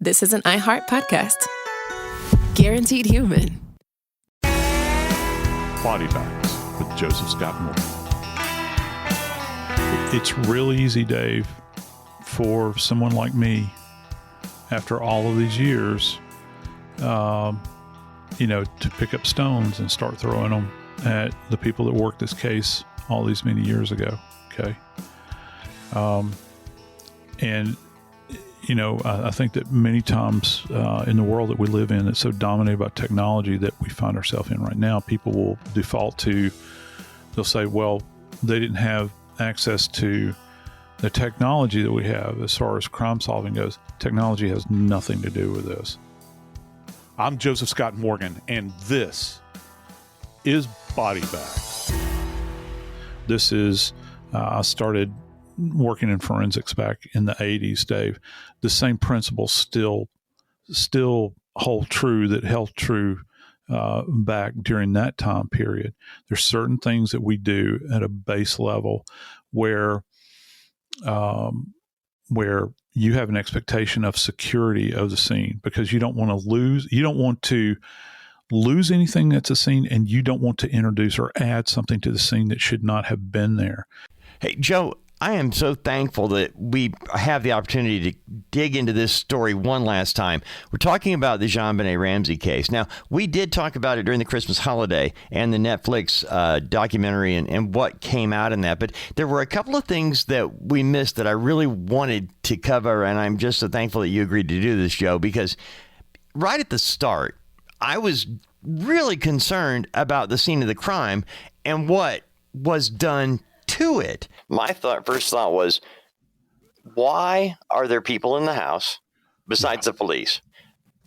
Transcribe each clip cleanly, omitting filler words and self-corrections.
this is an iHeart podcast. Guaranteed human. Body Bags with Joseph Scott Morgan. It's really easy, Dave, for someone like me, after all of these years, to pick up stones and start throwing them at the people that worked this case all these many years ago. Okay. I think that many times in the world that we live in that's so dominated by technology that we find ourselves in right now, people will default to, they'll say, well, they didn't have access to the technology that we have as far as crime solving goes. Technology has nothing to do with this. I'm Joseph Scott Morgan, and this is Body Bags. This is, I started working in forensics back in the 80s, Dave. The same principles still hold true that held true back during that time period. There's certain things that we do at a base level where you have an expectation of security of the scene, because you don't want to lose anything that's a scene, and you don't want to introduce or add something to the scene that should not have been there. Hey, Joe, I am so thankful that we have the opportunity to dig into this story one last time. We're talking about the JonBenet Ramsey case. Now, we did talk about it during the Christmas holiday and the Netflix documentary and what came out in that. But there were a couple of things that we missed that I really wanted to cover. And I'm just so thankful that you agreed to do this, Joe, because right at the start, I was really concerned about the scene of the crime and what was done to it. My first thought was, why are there people in the house besides the police?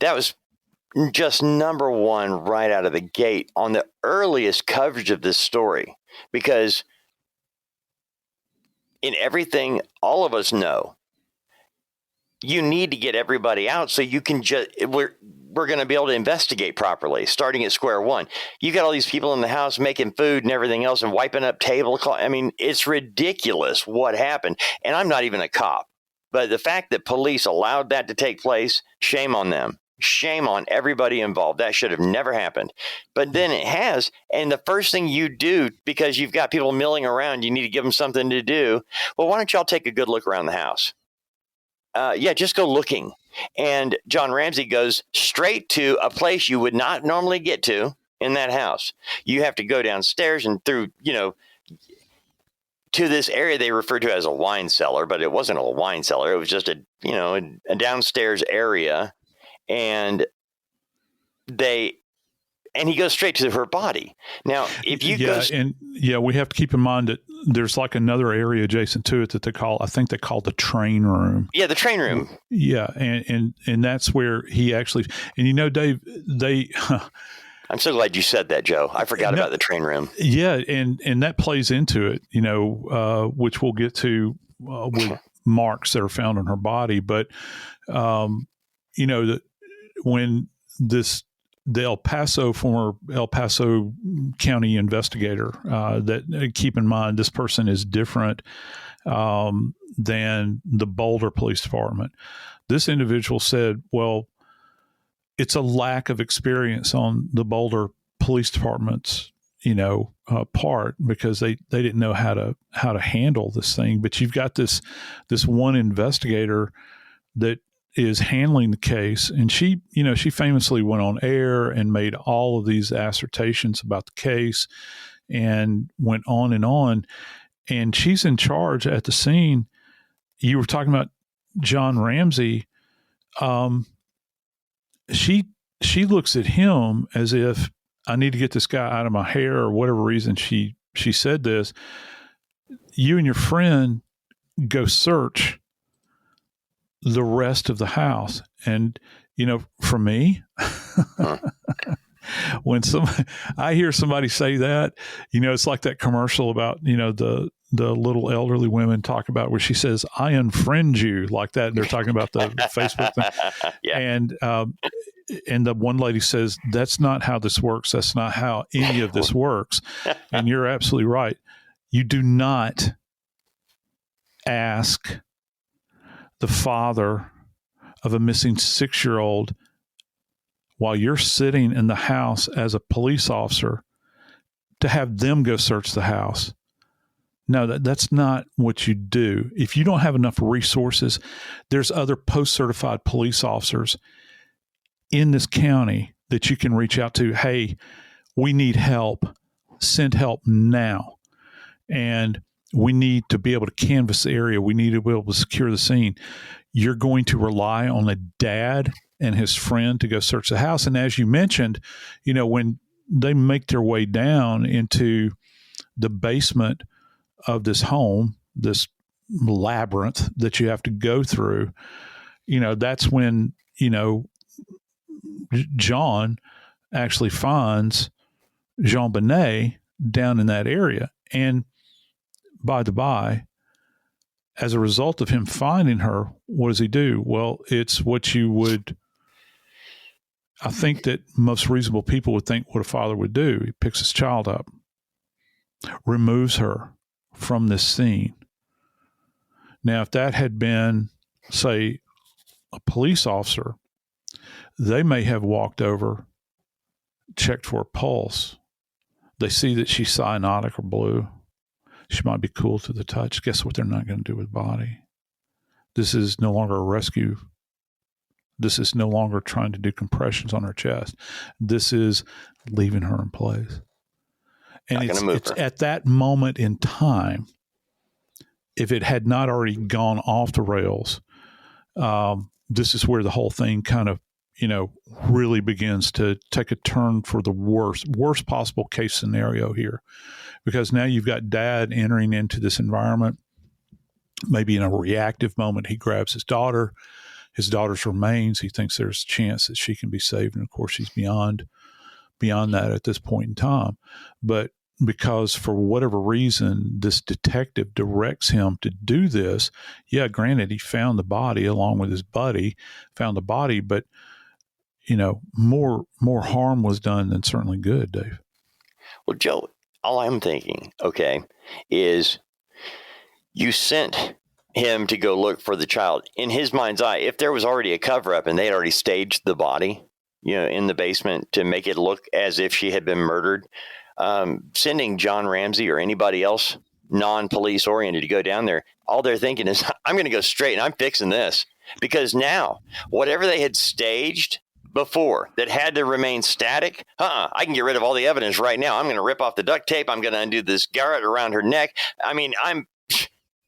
That was just number one right out of the gate on the earliest coverage of this story, because in everything all of us know, you need to get everybody out so you can we're going to be able to investigate properly, starting at square one. You got all these people in the house making food and everything else and wiping up tablecloth. I mean, it's ridiculous what happened. And I'm not even a cop. But the fact that police allowed that to take place, shame on them. Shame on everybody involved. That should have never happened. But then it has. And the first thing you do, because you've got people milling around, you need to give them something to do. Well, why don't y'all take a good look around the house? Just go looking. And John Ramsey goes straight to a place you would not normally get to in that house. You have to go downstairs and through, to this area they referred to as a wine cellar, but it wasn't a wine cellar. It was just a downstairs area. And he goes straight to her body. Now, if you we have to keep in mind that there's like another area adjacent to it that they call the train room. Yeah, the train room. Yeah, and that's where he actually, and Dave, I'm so glad you said that, Joe. I forgot about the train room. Yeah, and that plays into it, which we'll get to with marks that are found on her body, but when the former El Paso County investigator, that keep in mind, this person is different than the Boulder Police Department. This individual said, well, it's a lack of experience on the Boulder Police Department's, part, because they didn't know how to handle this thing. But you've got this one investigator that is handling the case, and she famously went on air and made all of these assertions about the case and went on, and she's in charge at the scene. You were talking about John Ramsey. She looks at him as if, I need to get this guy out of my hair, or whatever reason she said this. You and your friend go search the rest of the house. And, for me, when I hear somebody say that, it's like that commercial about, the little elderly women talk about where she says, I unfriend you, like that. They're talking about the Facebook thing. Yeah. And the one lady says, that's not how this works. That's not how any of this works. And you're absolutely right. You do not ask the father of a missing 6-year-old while you're sitting in the house as a police officer to have them go search the house. No, that's not what you do. If you don't have enough resources, there's other post-certified police officers in this county that you can reach out to. Hey, we need help. Send help now. And we need to be able to canvass the area. We need to be able to secure the scene. You're going to rely on a dad and his friend to go search the house. And as you mentioned, when they make their way down into the basement of this home, this labyrinth that you have to go through, that's when, John actually finds JonBenet down in that area. And by the by, as a result of him finding her, what does he do? Well, it's what I think that most reasonable people would think what a father would do. He picks his child up, removes her from this scene. Now, if that had been, say, a police officer, they may have walked over, checked for a pulse. They see that she's cyanotic or blue. She might be cool to the touch. Guess what they're not going to do with the body? This is no longer a rescue. This is no longer trying to do compressions on her chest. This is leaving her in place. And it's at that moment in time, if it had not already gone off the rails, this is where the whole thing kind of, really begins to take a turn for the worst possible case scenario here. Because now you've got dad entering into this environment. Maybe in a reactive moment, he grabs his daughter's remains. He thinks there's a chance that she can be saved. And of course, she's beyond that at this point in time. But because for whatever reason, this detective directs him to do this, yeah, granted, he found the body along with his buddy, but, more harm was done than certainly good, Dave. Well, Joe, all I'm thinking, is you sent him to go look for the child. In his mind's eye, if there was already a cover-up and they had already staged the body, in the basement to make it look as if she had been murdered, sending John Ramsey or anybody else non-police oriented to go down there, all they're thinking is, I'm going to go straight and I'm fixing this. Because now, whatever they had staged before that had to remain static, I can get rid of all the evidence right now. I'm going to rip off the duct tape. I'm going to undo this garrote around her neck. I mean,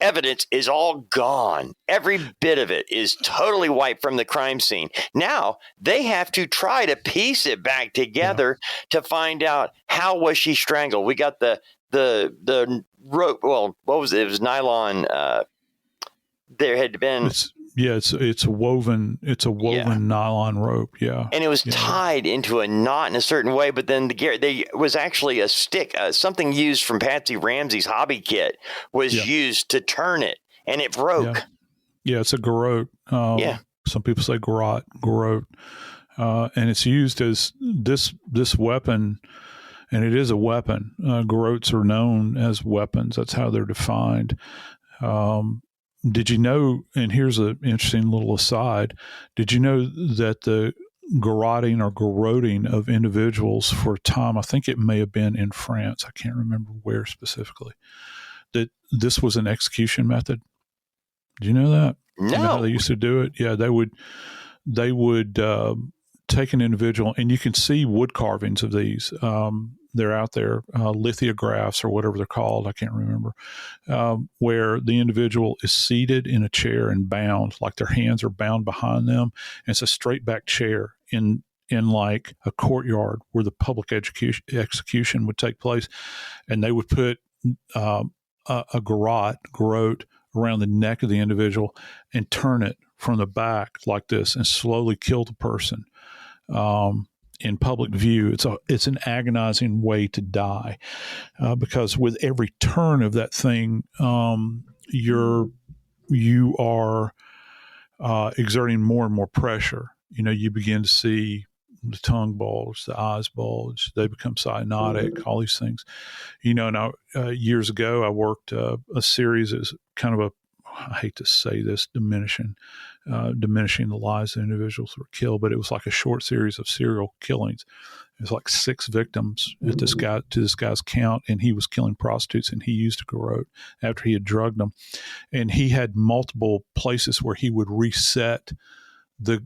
evidence is all gone. Every bit of it is totally wiped from the crime scene. Now they have to try to piece it back together to find out how was she strangled. We got the rope. Well, what was it? It was nylon. There had been. It's a woven nylon rope. Yeah. And it was tied into a knot in a certain way, but then there was actually a stick, something used from Patsy Ramsey's hobby kit was used to turn it, and it broke. Yeah, it's a garrote. Some people say garrote. And it's used as this weapon, and it is a weapon. Garrotes are known as weapons. That's how they're defined. Did you know, and here's an interesting little aside, did you know that the garroting or garroting of individuals for a time, I think it may have been in France, I can't remember where specifically, that this was an execution method? Do you know that? No. You know how they used to do it? Yeah, they would take an individual, and you can see wood carvings of these. They're out there, lithographs or whatever they're called. I can't remember, where the individual is seated in a chair and bound, like their hands are bound behind them. And it's a straight back chair in like a courtyard where the public execution would take place. And they would put a garrote around the neck of the individual and turn it from the back like this and slowly kill the person. In public view, it's an agonizing way to die, because with every turn of that thing, you are exerting more and more pressure. You begin to see the tongue bulge, the eyes bulge, they become cyanotic, all these things. Now years ago, I worked a series as kind of I hate to say this, diminishing, diminishing the lives of individuals who were killed, but it was like a short series of serial killings. It was like 6 victims at this guy's count, and he was killing prostitutes, and he used a garrote after he had drugged them. And he had multiple places where he would reset the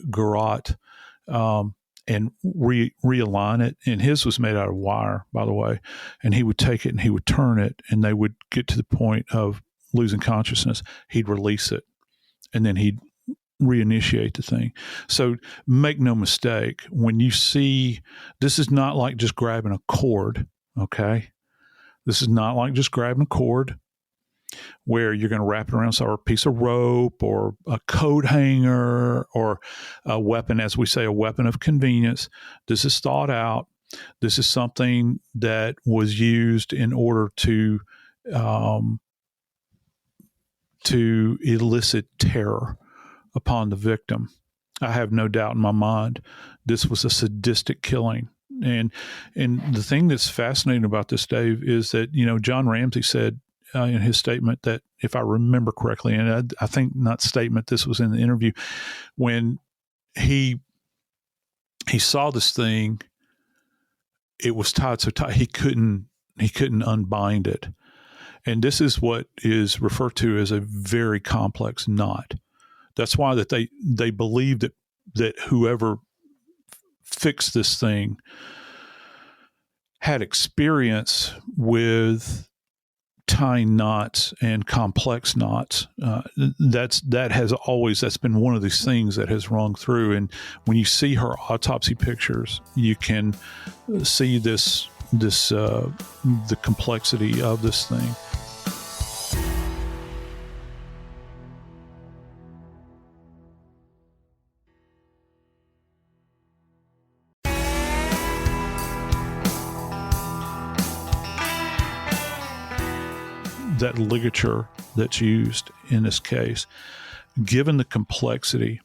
garrote and realign it. And his was made out of wire, by the way. And he would take it and he would turn it, and they would get to the point of losing consciousness. He'd release it, and then he'd reinitiate the thing. So make no mistake, when you see, this is not like just grabbing a cord, okay? This is not like just grabbing a cord where you're going to wrap it around a piece of rope or a coat hanger or a weapon, as we say, a weapon of convenience. This is thought out. This is something that was used in order to elicit terror upon the victim. I have no doubt in my mind this was a sadistic killing. And the thing that's fascinating about this, Dave, is that, John Ramsey said in his statement that, if I remember correctly, and I think not statement, this was in the interview, when he saw this thing, it was tied so tight he couldn't unbind it. And this is what is referred to as a very complex knot. That's why that they believe that whoever fixed this thing had experience with tying knots and complex knots. That's been one of these things that has rung through. And when you see her autopsy pictures, you can see the complexity of this thing. That ligature that's used in this case, given the complexity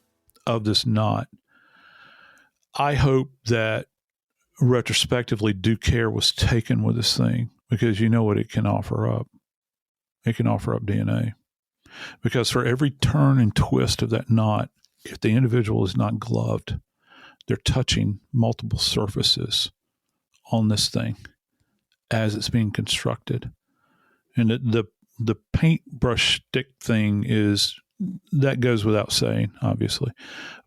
of this knot, I hope that retrospectively due care was taken with this thing, because you know what it can offer up. It can offer up DNA. Because for every turn and twist of that knot, if the individual is not gloved, they're touching multiple surfaces on this thing as it's being constructed. And the paintbrush stick thing that goes without saying, obviously,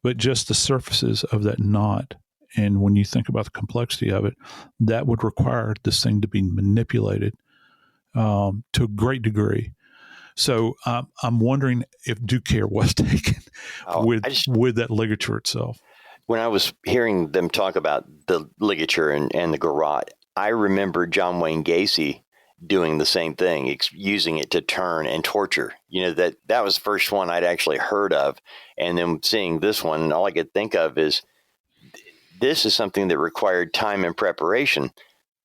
but just the surfaces of that knot. And when you think about the complexity of it, that would require this thing to be manipulated to a great degree. So I'm wondering if due care was taken with that ligature itself. When I was hearing them talk about the ligature and the garrote, I remember John Wayne Gacy doing the same thing, using it to turn and torture. That was the first one I'd actually heard of. And then seeing this one, and all I could think of is, this is something that required time and preparation.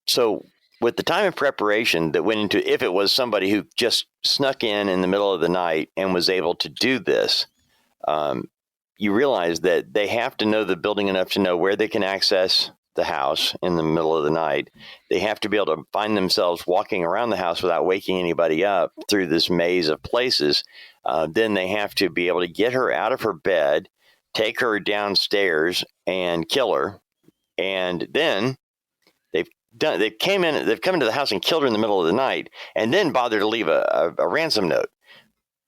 So with the time and preparation that went into, if it was somebody who just snuck in the middle of the night and was able to do this, you realize that they have to know the building enough to know where they can access the house in the middle of the night. They have to be able to find themselves walking around the house without waking anybody up through this maze of places. Then they have to be able to get her out of her bed, take her downstairs and kill her. And then they've come into the house and killed her in the middle of the night, and then bother to leave a ransom note.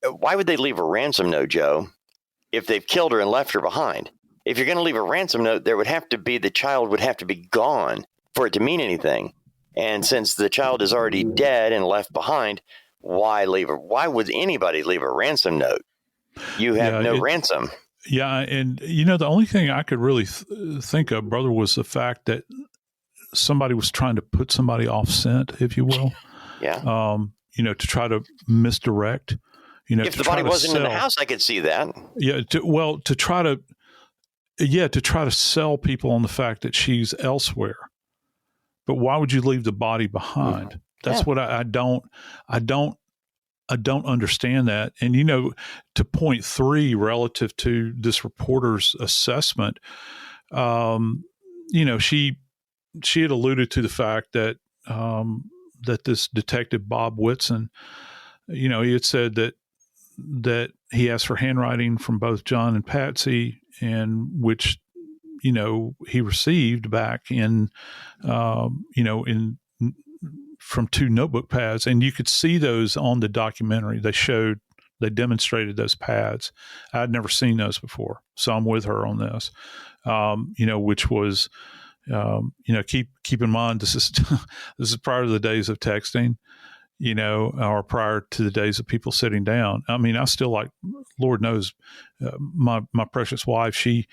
Why would they leave a ransom note, Joe, if they've killed her and left her behind? If you're going to leave a ransom note, the child would have to be gone for it to mean anything. And since the child is already dead and left behind, why would anybody leave a ransom note? You have no ransom. Yeah. And, the only thing I could really think of, brother, was the fact that somebody was trying to put somebody off scent, if you will. Yeah. To try to misdirect. If the body wasn't in the house, I could see that. Yeah. To try to sell people on the fact that she's elsewhere. But why would you leave the body behind? That's what I don't understand that. And, to point 3 relative to this reporter's assessment, she had alluded to the fact that, that this detective, Bob Whitson, he had said that that he asked for handwriting from both John and Patsy, and which, he received back in, from 2 notebook pads. And you could see those on the documentary. They demonstrated those pads. I'd never seen those before. So I'm with her on this, which was, keep in mind, this is prior to the days of texting, or prior to the days of people sitting down. I mean, I still, like, Lord knows, my precious wife, she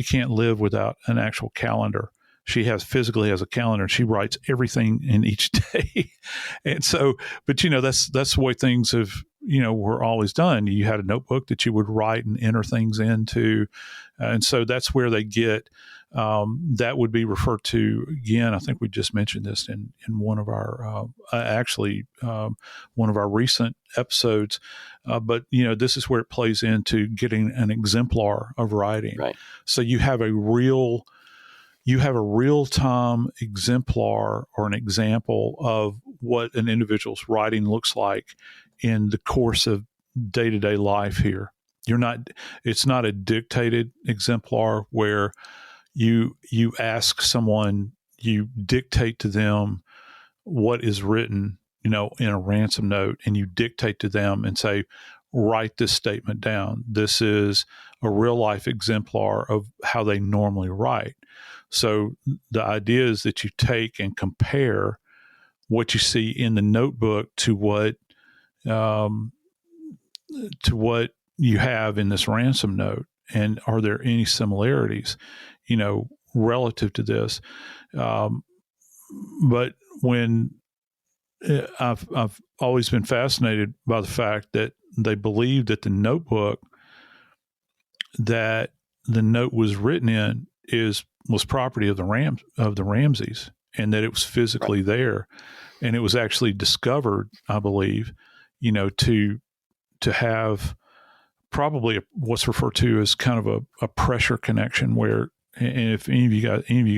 can't live without an actual calendar. She physically has a calendar, and she writes everything in each day. And so, but that's the way things have, were always done. You had a notebook that you would write and enter things into. And so that's where they get, that would be referred to, again, I think we just mentioned this in one of our, one of our recent episodes. But, this is where it plays into getting an exemplar of writing. Right. So you have a real-time exemplar or an example of what an individual's writing looks like in the course of day-to-day life here. It's not a dictated exemplar where you ask someone, you dictate to them what is written, in a ransom note, and you dictate to them and say, write this statement down. This is a real-life exemplar of how they normally write. So the idea is that you take and compare what you see in the notebook to what you have in this ransom note, and are there any similarities, relative to this? But when I've always been fascinated by the fact that they believe that the notebook that the note was written in was property of the Ramseys, and that it was physically there, and it was actually discovered, I believe, to have probably what's referred to as kind of a pressure connection, where, and if any of you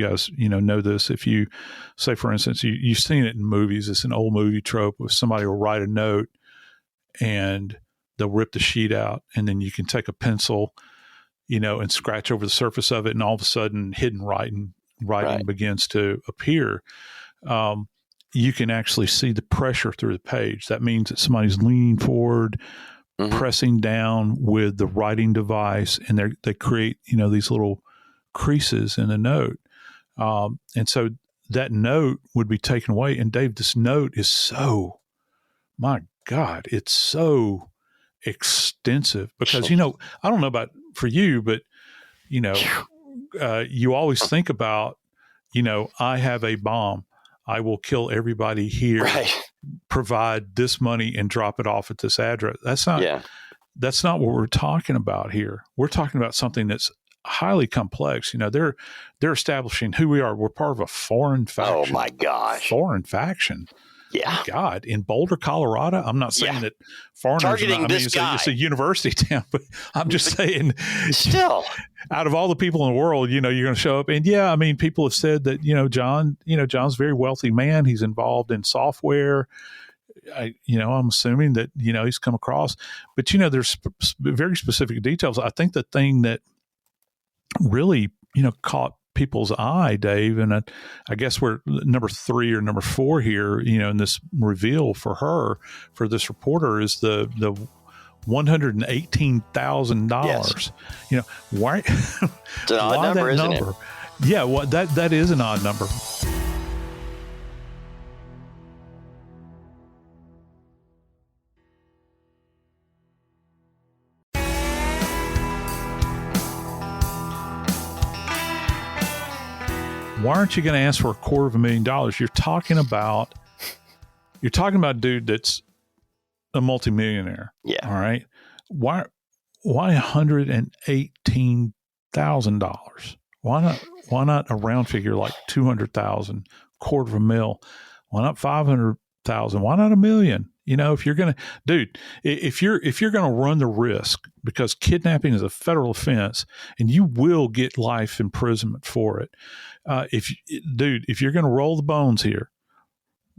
guys know this, if you say, for instance, you've seen it in movies, it's an old movie trope where somebody will write a note and they'll rip the sheet out, and then you can take a pencil, and scratch over the surface of it, and all of a sudden hidden writing begins to appear. You can actually see the pressure through the page. That means that somebody's leaning forward, pressing down with the writing device, and they create, these little creases in the note. And so that note would be taken away. And Dave, this note is so, my God, it's so extensive because, I don't know about for you, but, you always think about, I have a bomb. I will kill everybody here, provide this money, and drop it off at this address. That's not what we're talking about here. We're talking about something that's highly complex. They're establishing who we are. We're part of a foreign faction. Oh my gosh. Foreign faction. Yeah. My God, in Boulder, Colorado. I'm not saying that foreigners targeting are not, this guy. It's a university town, but I'm just saying, still, out of all the people in the world, you're going to show up. And people have said that, John's a very wealthy man. He's involved in software. I'm assuming that, he's come across, but, there's very specific details. I think the thing that really, caught people's eye, Dave, and I guess we're number 3 or number 4 here, in this reveal for this reporter, is the $118,000. Yes. Why? It's an odd number, isn't it? Yeah, well, that is an odd number. Why aren't you going to ask for $250,000? You're talking about a dude that's a multimillionaire. Yeah. All right. Why $118,000? Why not a round figure like 200,000, $250,000? Why not 500,000? Why not $1 million? If you're going to, if you're going to run the risk, because kidnapping is a federal offense and you will get life imprisonment for it. If you're going to roll the bones here,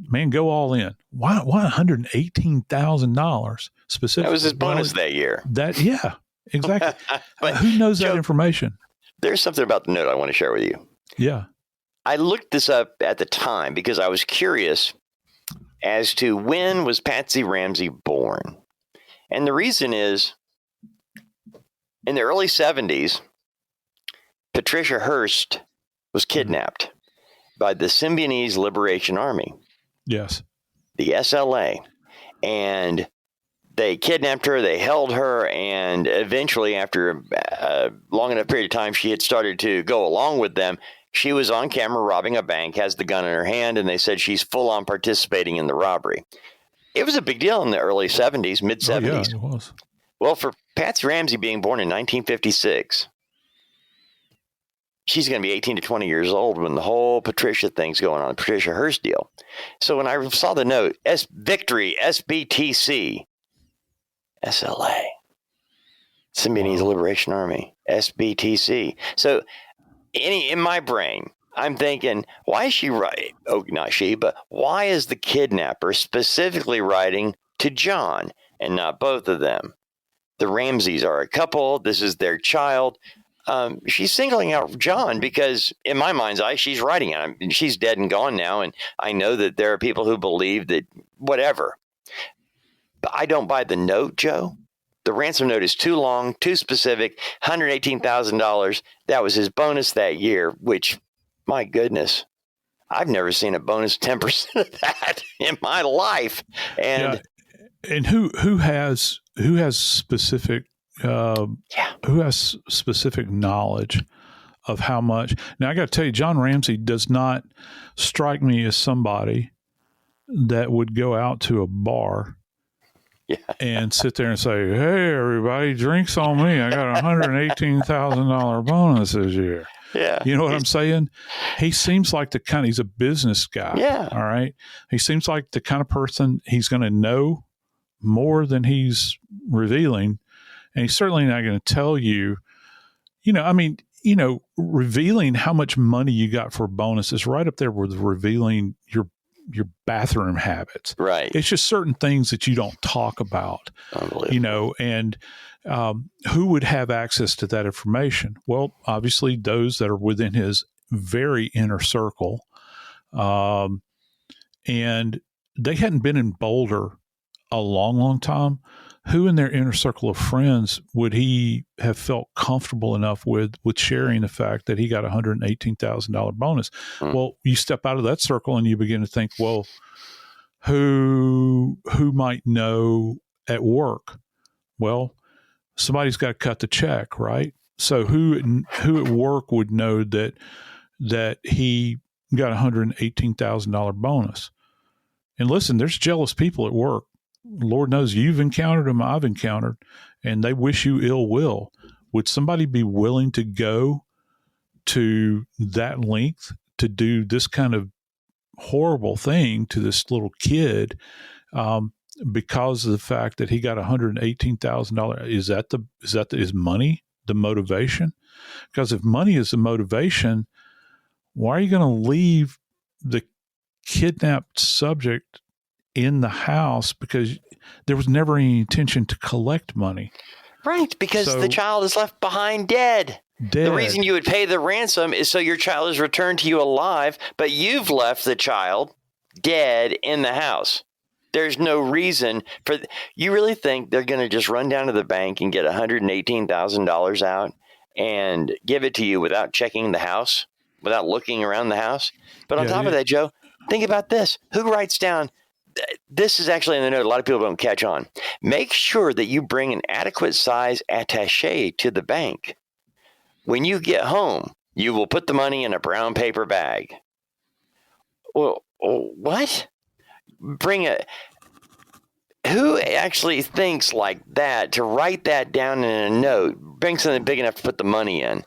man, go all in. Why $118,000 specifically? That was his bonus that year. Yeah, exactly. But who knows Joe, that information? There's something about the note I want to share with you. Yeah. I looked this up at the time because I was curious as to when was Patsy Ramsey born. And the reason is, in the early 70s, Patricia Hearst was kidnapped by the Symbionese Liberation Army. Yes. The SLA. And they kidnapped her, they held her, and eventually, after a long enough period of time, she had started to go along with them. She was on camera robbing a bank, has the gun in her hand, and they said she's full on participating in the robbery. It was a big deal in the early 70s, mid 70s. Oh, yeah, it was. Well, for Patsy Ramsey being born in 1956, she's going to be 18 to 20 years old when the whole Patricia thing's going on, the Patricia Hearst deal. So when I saw the note, Victory, SBTC, SLA, Symbionese Liberation Army, SBTC. So in my brain, I'm thinking, why is she writing? Oh, not she, but why is the kidnapper specifically writing to John and not both of them? The Ramseys are a couple. This is their child. She's singling out John because, in my mind's eye, she's writing it. She's dead and gone now, and I know that there are people who believe that whatever. But I don't buy the note, Joe. The ransom note is too long, too specific, $118,000. That was his bonus that year, which, my goodness, I've never seen a bonus 10% of that in my life. And who has specific who has specific knowledge of how much? Now, I got to tell you, John Ramsey does not strike me as somebody that would go out to a bar and sit there and say, "Hey, everybody, drinks on me. I got $118,000 bonus this year." Yeah. You know what I'm saying? He seems like he's a business guy. Yeah. All right. He seems like the kind of person he's going to know more than he's revealing. And he's certainly not going to tell you, revealing how much money you got for a bonus is right up there with revealing your bathroom habits. Right. It's just certain things that you don't talk about, and who would have access to that information? Well, obviously those that are within his very inner circle. And they hadn't been in Boulder a long, long time. Who in their inner circle of friends would he have felt comfortable enough with sharing the fact that he got a $118,000 bonus? Well, you step out of that circle and you begin to think, well, who might know at work? Well, somebody's got to cut the check, right? So who at work would know that he got a $118,000 bonus? And listen, there's jealous people at work. Lord knows you've encountered them, I've encountered, and they wish you ill will. Would somebody be willing to go to that length to do this kind of horrible thing to this little kid because of the fact that he got $118,000? Is that money the motivation? Because if money is the motivation, why are you going to leave the kidnapped subject in the house? Because there was never any intention to collect money. Right, because the child is left behind dead. The reason you would pay the ransom is so your child is returned to you alive, but you've left the child dead in the house. There's no reason for you really think they're going to just run down to the bank and get $118,000 out and give it to you without checking the house, without looking around the house? But on top of that, Joe, think about this. Who writes down? This is actually in the note. A lot of people don't catch on. Make sure that you bring an adequate size attaché to the bank. When you get home, you will put the money in a brown paper bag. Well, what? Who actually thinks like that to write that down in a note? Bring something big enough to put the money in.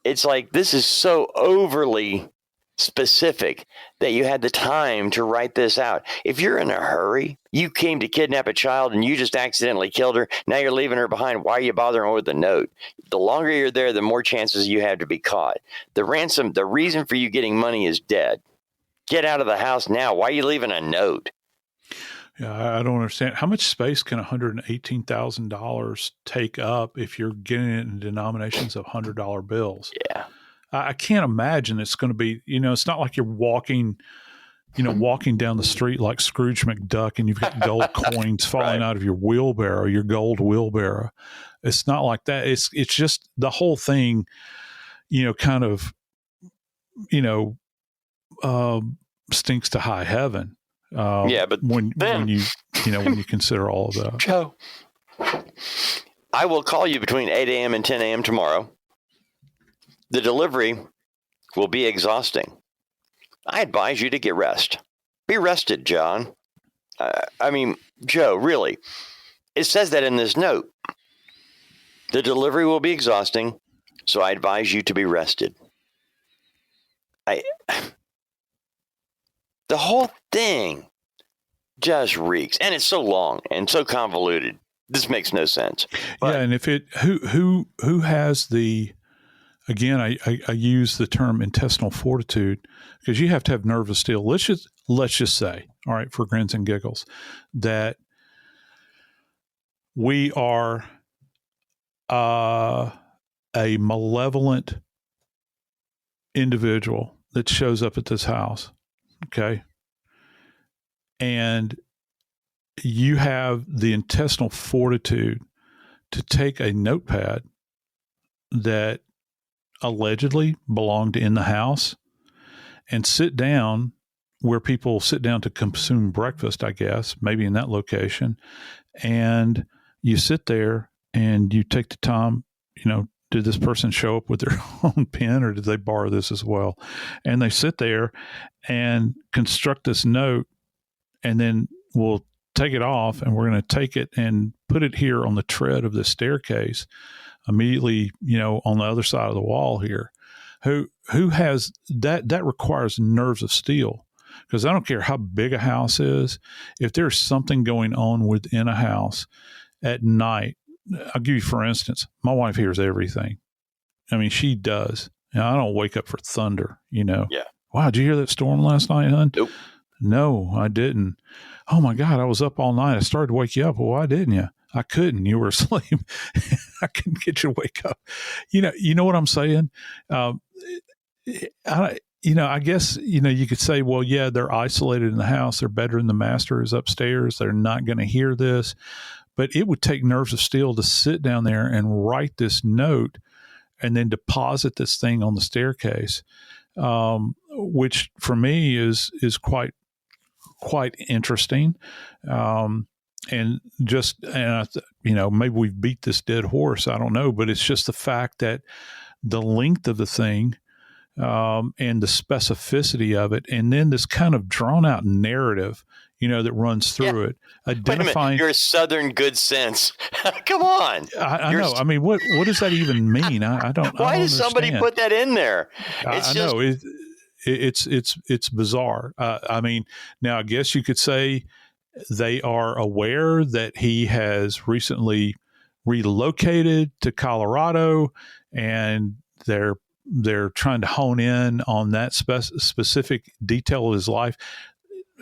It's like this is so overly specific that you had the time to write this out. If you're in a hurry, you came to kidnap a child and you just accidentally killed her. Now you're leaving her behind. Why are you bothering with the note? The longer you're there, the more chances you have to be caught. The ransom, the reason for you getting money is dead. Get out of the house now. Why are you leaving a note? Yeah, I don't understand. How much space can $118,000 take up if you're getting it in denominations of $100 bills? Yeah. I can't imagine it's going to be, it's not like you're walking down the street like Scrooge McDuck and you've got gold coins falling out of your wheelbarrow, your gold wheelbarrow. It's not like that. It's just the whole thing, kind of, stinks to high heaven. But when you consider all of that. Joe, I will call you between 8 a.m. and 10 a.m. tomorrow. The delivery will be exhausting. I advise you to get rest. Be rested, John. Joe, really. It says that in this note. The delivery will be exhausting, so I advise you to be rested. The whole thing just reeks, and it's so long and so convoluted. This makes no sense. But, and if who has the, again, I use the term intestinal fortitude because you have to have nerve of steel. Let's just say, all right, for grins and giggles, that we are a malevolent individual that shows up at this house. Okay. And you have the intestinal fortitude to take a notepad that allegedly belonged in the house and sit down where people sit down to consume breakfast, I guess, maybe in that location. And you sit there and you take the time, did this person show up with their own pen or did they borrow this as well? And they sit there and construct this note, and then we'll take it off and we're going to take it and put it here on the tread of the staircase immediately, on the other side of the wall here. Who has that? That requires nerves of steel, because I don't care how big a house is. If there's something going on within a house at night, I'll give you, for instance, my wife hears everything. I mean, she does. I don't wake up for thunder, Yeah. Wow, did you hear that storm last night, hon? Nope. No, I didn't. Oh my God, I was up all night. I started to wake you up. Well, why didn't you? I couldn't. You were asleep. I couldn't get you to wake up. You know what I'm saying? I guess, you could say, well, yeah, they're isolated in the house. Their bedroom, the master is upstairs. They're not going to hear this. But it would take nerves of steel to sit down there and write this note and then deposit this thing on the staircase, which for me is quite interesting. Maybe we've beat this dead horse. I don't know, but it's just the fact that the length of the thing, and the specificity of it, and then this kind of drawn out narrative, that runs through it. Identifying your Southern good sense. Come on. I know. I mean, what does that even mean? I don't. Why does understand. somebody put that in there? I know it's bizarre. Now I guess you could say they are aware that he has recently relocated to Colorado, and they're trying to hone in on that specific detail of his life.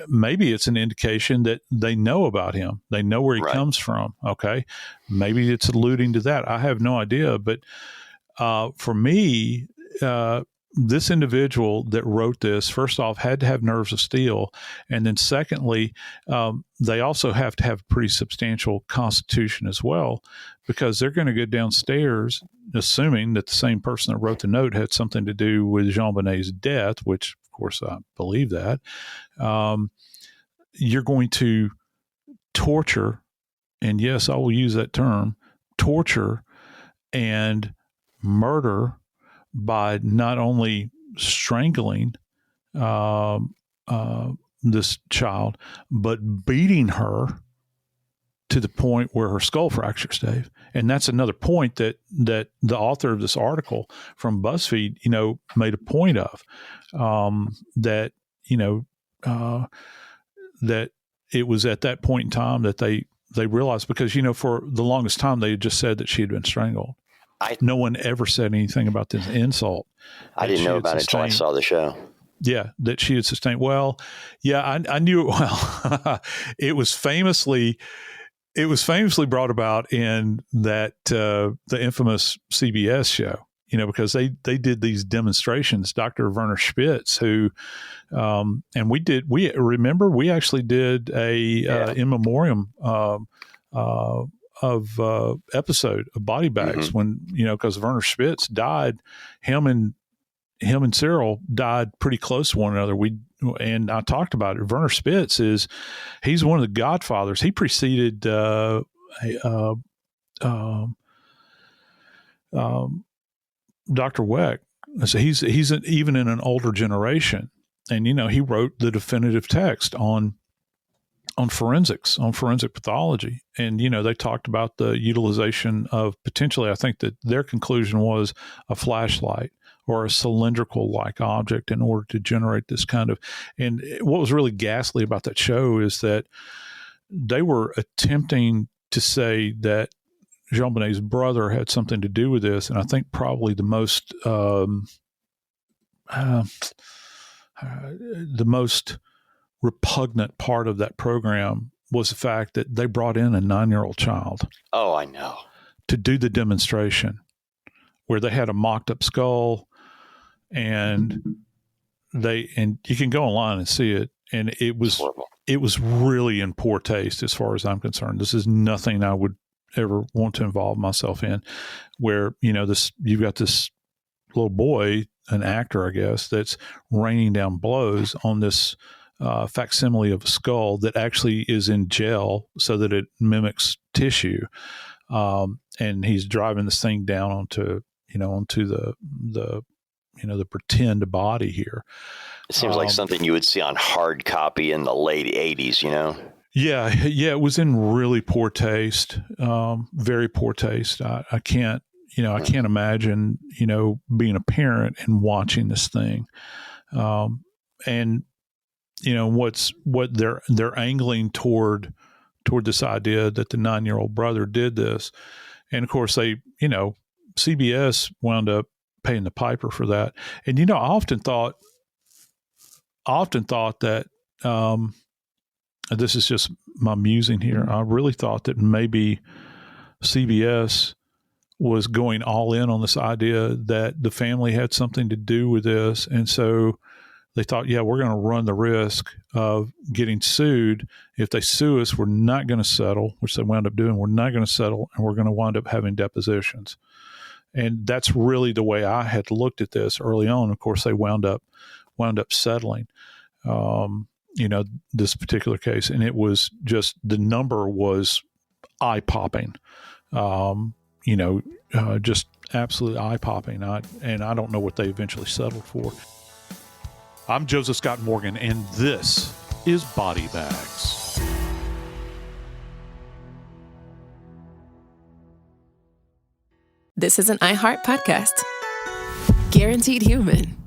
Maybe it's an indication that they know about him. They know where he comes from. Okay. Maybe it's alluding to that. I have no idea. But for me, this individual that wrote this, first off, had to have nerves of steel. And then secondly, they also have to have a pretty substantial constitution as well, because they're going to go downstairs, assuming that the same person that wrote the note had something to do with JonBenet's death, which of course I believe that. You're going to torture, and yes, I will use that term, torture and murder by not only strangling this child, but beating her to the point where her skull fractures, Dave. And that's another point that the author of this article from BuzzFeed, made a point of, that it was at that point in time that they realized, because, for the longest time, they had just said that she had been strangled. No one ever said anything about this insult. I didn't know about it until I saw the show. that she had sustained. Well, yeah, I knew it well. It was famously brought about in that the infamous CBS show, because they did these demonstrations. Dr. Werner Spitz, who, and we actually did a in memoriam of episode of Body Bags when, because Werner Spitz died, him and Cyril died pretty close to one another. And I talked about it. Werner Spitz he's one of the godfathers. He preceded Dr. Weck. So he's even in an older generation, and he wrote the definitive text on forensics, on forensic pathology. And, they talked about the utilization of potentially, I think that their conclusion was a flashlight or a cylindrical-like object in order to generate this kind of. And what was really ghastly about that show is that they were attempting to say that JonBenet's brother had something to do with this. And I think probably the most repugnant part of that program was the fact that they brought in a 9-year-old child. Oh, I know. To do the demonstration, where they had a mocked up skull, and you can go online and see it. And it was really in poor taste as far as I'm concerned. This is nothing I would ever want to involve myself in, where, you've got this little boy, an actor, I guess, that's raining down blows on this facsimile of a skull that actually is in gel so that it mimics tissue. And he's driving this thing down onto the pretend body here. It seems like something you would see on hard copy in the late 80s, Yeah, it was in really poor taste, very poor taste. I can't imagine, being a parent and watching this thing. And what they're angling toward this idea that the 9-year-old brother did this. And of course CBS wound up paying the piper for that. And, I often thought that, this is just my musing here. I really thought that maybe CBS was going all in on this idea that the family had something to do with this. And so they thought, we're going to run the risk of getting sued. If they sue us, we're not going to settle, which they wound up doing. We're not going to settle, and we're going to wind up having depositions. And that's really the way I had looked at this early on. Of course, they wound up settling, this particular case. And it was just, the number was eye-popping, just absolutely eye-popping. And I don't know what they eventually settled for. I'm Joseph Scott Morgan, and this is Body Bags. This is an iHeart podcast. Guaranteed human.